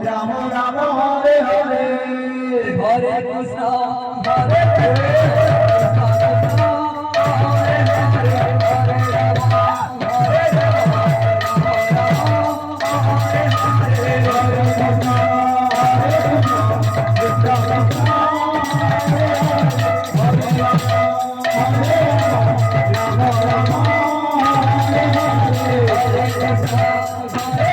Ram Ram Hare Hare Hare Krishna Hare Krishna Hare Hare Hare Ram Hare Ram Hare Hare Hare Krishna Hare Krishna Hare Krishna, Hare